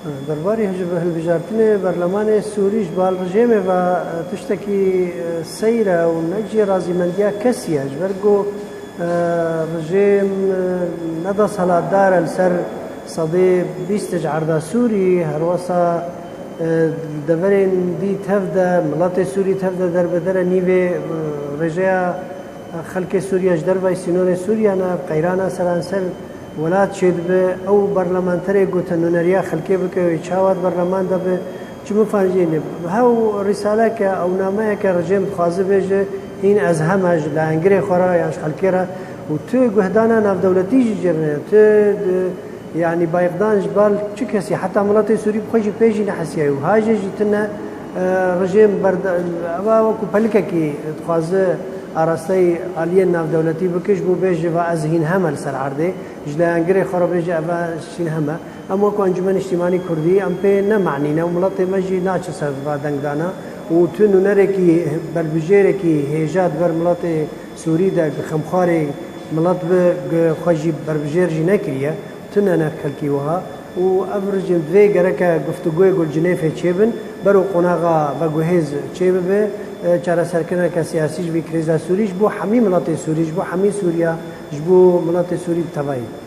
دربارەی هەڵبژاردنê berlemanê Sûrî ji bal rejêmê ve tiştekî seyr e û neciyê razîmendiya kesî ye ji ber ku rejêm neda selatdar e li ser sedê bîst ji erda Sûrî her wisa deverên dî tev de miletê Sûrî tev de derbedere nîvê rêjeya xelkê Sûriya ji derveyê sînorê Sûriya ne qeyrana seranser welat çê dibe ew berlemanterê gote nûneriya xelkê bike wê çawa berleman de bi çi mifarîjîne hew rîsaleke ew nameyeke rejêm dixwaze bêje hîn ez heme ji lehengirê xwe re yan ji xelkê re û tu guhdana navdewletî jî cirine tu yani bayixdan ji bal çi kesî heta miletê Sûrî bi xwe jî pê jî nehesiye û hajê jî tune rejêm ewa wekû pelikekî dixwaze arastayê aliyên navdewletî bike ji bo bêje ve ez hîn heme li ser erdê ji lehengirê xwe re bêje eva şîn heme em wekû Encûmen İçtîmanî Kurdî em pê nemenîne û miletê me jî naçe ser va dengdana û tu nûnerekî berbijêrekî hêja di ber miletê Sûrî de xemxwarê milet bi xwe jî berbijêr jî nekiriye tune ne xelkî wiha û ev rejim divê gereke guftugûyê Gulcinêfê çêbin ber û qonaxa veguhêz çê bibe çareserkirineke siyasî ji vî krîza Sûrî ji bo hemî miletê Sûrî ji bo hemî Sûriya ji bo miletê Sûrî bi tevahî.